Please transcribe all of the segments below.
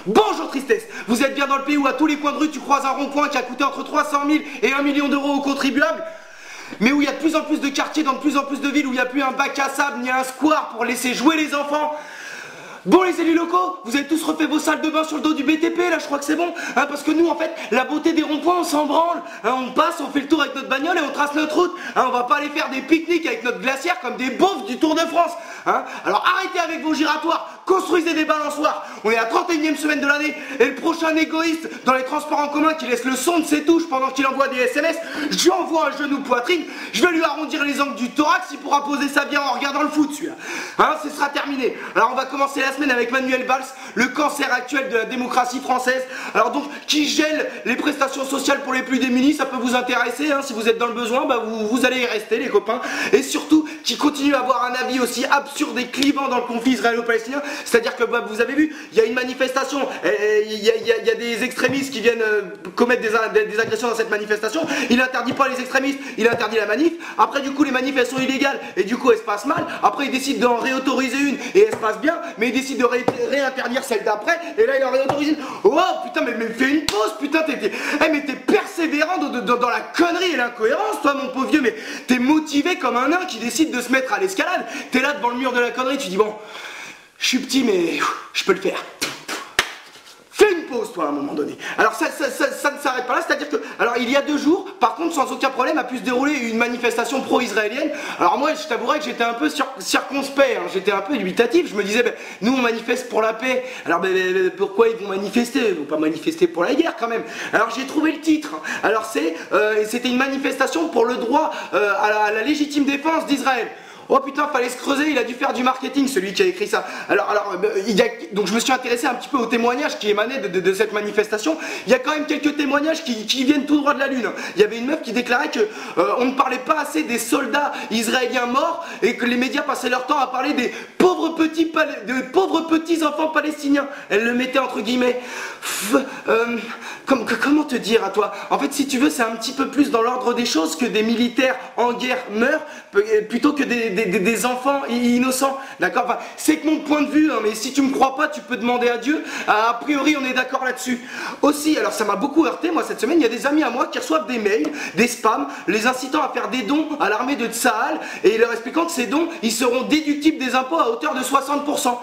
Bonjour tristesse, vous êtes bien dans le pays où à tous les coins de rue tu croises un rond-point qui a coûté entre 300 000 et 1 million d'euros aux contribuables, mais où il y a de plus en plus de quartiers, dans de plus en plus de villes où il n'y a plus un bac à sable ni un square pour laisser jouer les enfants. Bon les élus locaux, vous avez tous refait vos salles de bain sur le dos du BTP là, je crois que c'est bon, hein, parce que nous en fait, la beauté des ronds-points on s'en branle, hein, on passe, on fait le tour avec notre bagnole et on trace notre route, hein, on va pas aller faire des pique-niques avec notre glacière comme des beaufs du Tour de France, hein. Alors arrêtez avec vos giratoires, construisez des balançoires, on est à la 31e semaine de l'année et le prochain égoïste dans les transports en commun qui laisse le son de ses touches pendant qu'il envoie des SMS, je lui envoie un genou poitrine, je vais lui arrondir les angles du thorax, il pourra poser sa bière en regardant le foot celui-là, hein, ce sera terminé. Alors on va commencer la semaine avec Manuel Valls, le cancer actuel de la démocratie française. Alors donc, qui gèle les prestations sociales pour les plus démunis, ça peut vous intéresser, hein, si vous êtes dans le besoin, bah vous allez y rester les copains. Et surtout, qui continue à avoir un avis aussi absurde et clivant dans le conflit israélo-palestinien, c'est-à-dire que bah, vous avez vu, il y a une manifestation, il y a des extrémistes qui viennent commettre des agressions dans cette manifestation, il interdit pas les extrémistes, il interdit la manif, après du coup les manifs elles sont illégales et du coup elles se passent mal, après il décide d'en réautoriser une et elle se passe bien, mais il décide de réinterdire celle d'après, et là il en réautorise une. Oh putain, mais fais une pause, putain, mais t'es persévérant dans la connerie et l'incohérence, toi mon pauvre vieux, mais t'es motivé comme un nain qui décide de se mettre à l'escalade, t'es là devant le mur de la connerie, tu dis bon, je suis petit mais je peux le faire. Fais une pause, toi, à un moment donné. Alors, ça ne s'arrête pas là, c'est-à-dire que, alors, il y a 2 jours, par contre, sans aucun problème, a pu se dérouler une manifestation pro-israélienne. Alors, moi, je t'avouerais que j'étais un peu circonspect, hein, j'étais un peu dubitatif. Je me disais, ben, nous, on manifeste pour la paix. Alors, pourquoi ils vont manifester? Ils vont pas manifester pour la guerre, quand même. Alors, j'ai trouvé le titre. Alors, c'était une manifestation pour le droit à la légitime défense d'Israël. Oh putain, fallait se creuser, il a dû faire du marketing, celui qui a écrit ça. Donc je me suis intéressé un petit peu aux témoignages qui émanaient de cette manifestation. Il y a quand même quelques témoignages qui viennent tout droit de la lune. Il y avait une meuf qui déclarait que on ne parlait pas assez des soldats israéliens morts et que les médias passaient leur temps à parler des pauvres petits enfants palestiniens. Elle le mettait entre guillemets. Comment te dire à toi? En fait, si tu veux, c'est un petit peu plus dans l'ordre des choses que des militaires en guerre meurent plutôt que des enfants innocents, d'accord? Enfin, c'est que mon point de vue, hein, mais si tu me crois pas, tu peux demander à Dieu. A priori, on est d'accord là-dessus. Aussi, alors ça m'a beaucoup heurté, moi, cette semaine, il y a des amis à moi qui reçoivent des mails, des spams, les incitant à faire des dons à l'armée de Tsahal et leur expliquant que ces dons, ils seront déductibles des impôts à hauteur de 60%.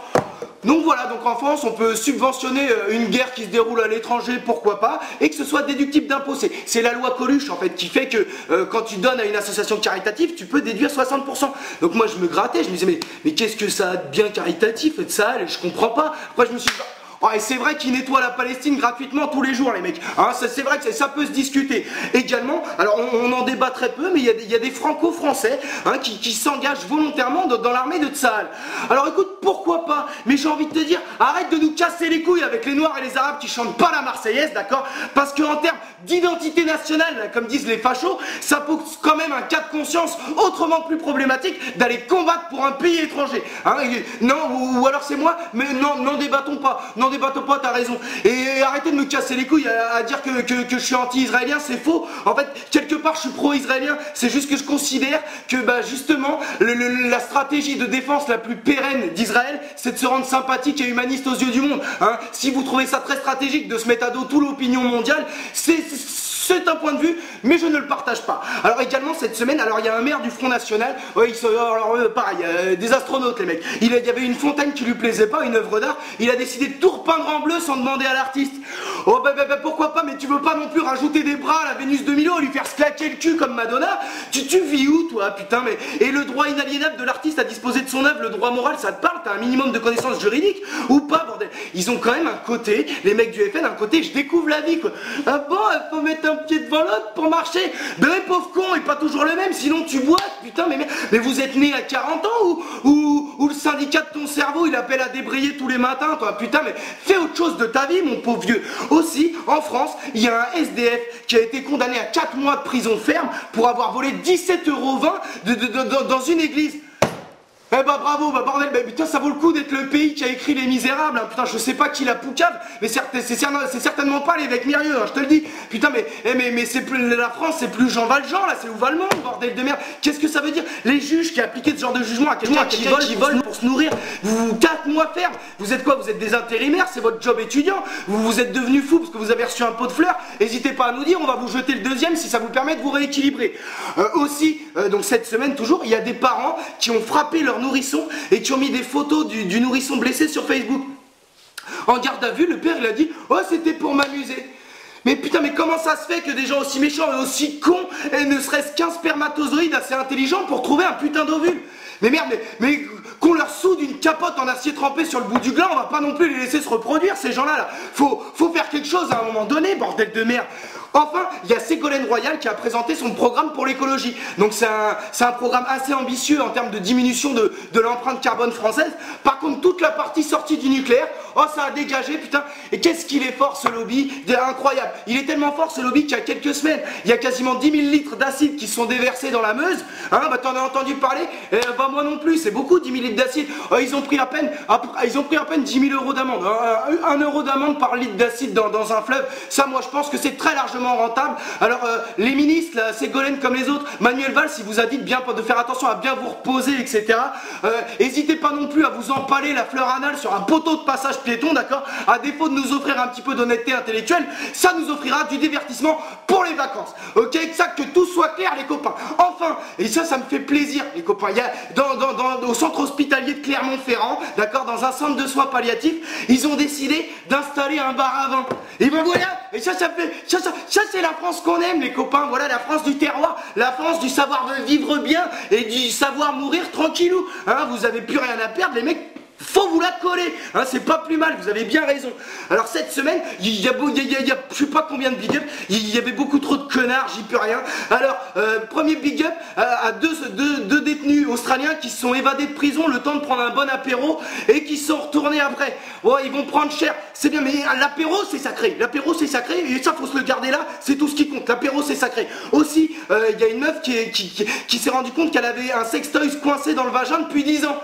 Donc voilà, donc en France, on peut subventionner une guerre qui se déroule à l'étranger, pourquoi pas, et que ce soit déductible d'impôts. C'est la loi Coluche, en fait, qui fait que quand tu donnes à une association caritative, tu peux déduire 60%. Donc moi, je me grattais, je me disais, mais qu'est-ce que ça a de bien caritatif, de ça, je comprends pas. Après, je me suis dit, oh, et c'est vrai qu'ils nettoient la Palestine gratuitement tous les jours, les mecs. Hein, c'est vrai que ça peut se discuter. Également, alors on en débat très peu, mais il y a des franco-français hein, qui s'engagent volontairement dans l'armée de Tsahal. Alors écoute, pourquoi pas? Mais j'ai envie de te dire, arrête de nous casser les couilles avec les Noirs et les Arabes qui chantent pas la Marseillaise, d'accord? Parce qu'en termes d'identité nationale, là, comme disent les fachos, ça pose quand même un cas de conscience autrement plus problématique d'aller combattre pour un pays étranger. Hein, non, ou alors c'est moi, mais non, n'en débattons pas. N'en débattons pas, t'as raison. Et arrêtez de me casser les couilles à dire que je suis anti-israélien, c'est faux. En fait, quelque part, je suis pro-israélien. C'est juste que je considère que, bah, justement, la stratégie de défense la plus pérenne d'Israël, c'est de se rendre sympathique et humaniste aux yeux du monde. Hein. Si vous trouvez ça très stratégique de se mettre à dos toute l'opinion mondiale, c'est un point de vue, mais je ne le partage pas. Alors également cette semaine, alors il y a un maire du Front National, ouais, pareil, des astronautes les mecs. Il y avait une fontaine qui lui plaisait pas, une œuvre d'art, il a décidé de tout repeindre en bleu sans demander à l'artiste. Oh bah, pourquoi pas, mais tu veux pas non plus rajouter des bras à la Vénus de Milo et lui faire se claquer le cul comme Madonna? Tu vis où toi, putain, mais... Et le droit inaliénable de l'artiste à disposer de son œuvre, le droit moral, ça te parle? T'as un minimum de connaissances juridiques ou pas, bordel? Ils ont quand même un côté, les mecs du FN, un côté je découvre la vie quoi. Ah bon, il faut mettre un pied devant l'autre pour marcher? Ben les pauvres cons est pas toujours le même, sinon tu bois, putain, mais vous êtes né à 40 ans ou le syndicat de ton cerveau il appelle à débrayer tous les matins, toi, putain, mais fais autre chose de ta vie, mon pauvre vieux. Aussi, en France, il y a un SDF qui a été condamné à 4 mois de prison ferme pour avoir volé 17,20 € dans une église. Eh bah bravo, bah bordel, bah putain ça vaut le coup d'être le pays qui a écrit Les Misérables, hein. Putain je sais pas qui l'a poucave, mais c'est certainement pas l'évêque Mirieux, hein, je te le dis. Putain mais c'est plus la France, c'est plus Jean Valjean là, c'est où va le monde, bordel de merde. Qu'est-ce que ça veut dire? Les juges qui appliquaient ce genre de jugement à quelqu'un qui vole pour se nourrir, vous 4 mois ferme, vous êtes quoi? Vous êtes des intérimaires, c'est votre job étudiant, vous êtes devenu fou parce que vous avez reçu un pot de fleurs, n'hésitez pas à nous dire, on va vous jeter le deuxième si ça vous permet de vous rééquilibrer. Donc cette semaine toujours, il y a des parents qui ont frappé leur nourrisson et qui ont mis des photos du nourrisson blessé sur Facebook. En garde à vue, le père il a dit « Oh c'était pour m'amuser ». Mais putain, mais comment ça se fait que des gens aussi méchants et aussi cons et ne serait-ce qu'un spermatozoïde assez intelligent pour trouver un putain d'ovule? Mais merde, mais qu'on leur soude une capote en acier trempé sur le bout du gland, on va pas non plus les laisser se reproduire ces gens-là là. Faut faire quelque chose à un moment donné, bordel de merde. Enfin, il y a Ségolène Royal qui a présenté son programme pour l'écologie. Donc c'est un programme assez ambitieux en termes de diminution de l'empreinte carbone française. Par contre, toute la partie sortie du nucléaire, oh ça a dégagé, putain. Et qu'est-ce qu'il est fort ce lobby, incroyable. Il est tellement fort ce lobby qu'il y a quelques semaines, il y a quasiment 10 000 litres d'acide qui se sont déversés dans la Meuse. Hein, bah t'en as entendu parler? Bah moi non plus, c'est beaucoup 10 000 litres d'acide. Ils ont pris à peine 10 000 € d'amende. 1 euro d'amende par litre d'acide dans un fleuve. Ça moi je pense que c'est très largement rentable. Alors les ministres, là, Ségolène comme les autres, Manuel Valls, il vous a dit de faire attention à bien vous reposer, etc. N'hésitez pas non plus à vous empaler la fleur anale sur un poteau de passage piéton, d'accord? À défaut de nous offrir un petit peu d'honnêteté intellectuelle, ça nous offrira du divertissement pour les vacances. Ok, que tout soit clair les copains. Enfin, et ça me fait plaisir les copains, il y a au centre hospitalier de Clermont-Ferrand, d'accord, dans un centre de soins palliatifs, ils ont décidé d'installer un bar à vin. Et ben voilà, et ça c'est la France qu'on aime les copains, voilà la France du terroir, la France du savoir vivre bien et du savoir mourir tranquillou. Hein, vous avez plus rien à perdre les mecs. Faut vous la coller, hein, c'est pas plus mal, vous avez bien raison. Alors cette semaine, il y a je sais pas combien de big up, il y avait beaucoup trop de connards, j'y peux rien. Alors, premier big up à deux détenus australiens qui se sont évadés de prison le temps de prendre un bon apéro et qui sont retournés après. Ouais, ils vont prendre cher, c'est bien, mais l'apéro c'est sacré, et ça faut se le garder là, c'est tout ce qui compte, l'apéro c'est sacré. Aussi, il y a une meuf qui s'est rendu compte qu'elle avait un sextoy coincé dans le vagin depuis 10 ans.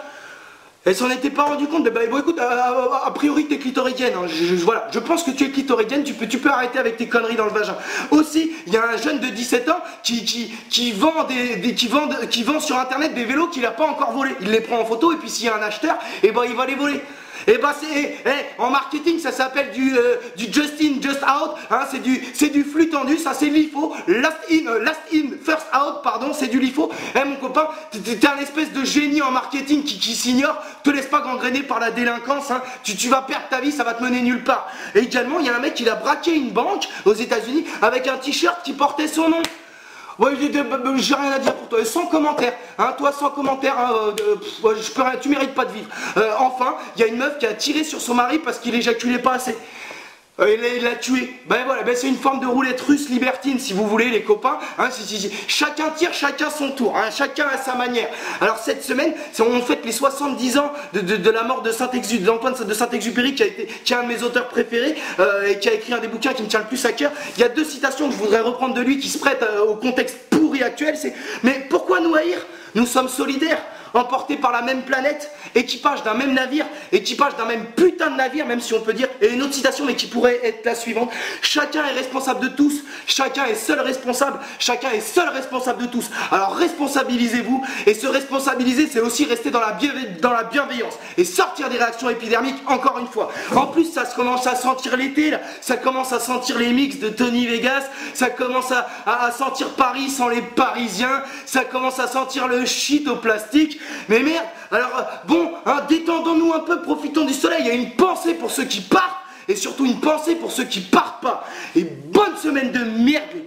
Elle s'en était pas rendu compte, mais bah bon, écoute, a priori t'es clitoridienne, hein. Voilà, je pense que tu es clitoridienne, tu peux arrêter avec tes conneries dans le vagin. Aussi, il y a un jeune de 17 ans qui vend sur internet des vélos qu'il a pas encore volés. Il les prend en photo et puis s'il y a un acheteur, et ben il va les voler. Et bah en marketing ça s'appelle du just in, just out, hein, c'est du flux tendu, ça c'est l'IFO, last in, first out, pardon, c'est du LIFO. Mon copain, t'es un espèce de génie en marketing qui s'ignore, te laisse pas gangréner par la délinquance, hein, tu vas perdre ta vie, ça va te mener nulle part. Et également, il y a un mec qui a braqué une banque aux États-Unis avec un t-shirt qui portait son nom. Ouais, j'ai rien à dire pour toi, sans commentaire, hein, toi sans commentaire, hein, tu mérites pas de vivre. Enfin, il y a une meuf qui a tiré sur son mari parce qu'il éjaculait pas assez. Il l'a tué. Ben voilà, c'est une forme de roulette russe libertine si vous voulez les copains. Hein, chacun tire, chacun son tour, hein, chacun à sa manière. Alors cette semaine, on fête les 70 ans de la mort d'Antoine de Saint-Exupéry qui est un de mes auteurs préférés et qui a écrit un des bouquins qui me tient le plus à cœur. Il y a 2 citations que je voudrais reprendre de lui qui se prêtent au contexte pourri actuel. C'est « Mais pourquoi nous haïr? Nous sommes solidaires. » Emportés par la même planète, équipage d'un même navire, équipage d'un même putain de navire, même si on peut dire, et une autre citation mais qui pourrait être la suivante, chacun est responsable de tous, chacun est seul responsable de tous. Alors responsabilisez-vous, et se responsabiliser c'est aussi rester dans la bienveillance, et sortir des réactions épidermiques encore une fois. En plus ça se commence à sentir l'été là, ça commence à sentir les mix de Tony Vegas, ça commence à sentir Paris sans les Parisiens, ça commence à sentir le shit au plastique. Mais merde, alors bon, hein, détendons-nous un peu, profitons du soleil, il y a une pensée pour ceux qui partent, et surtout une pensée pour ceux qui partent pas. Et bonne semaine de merde les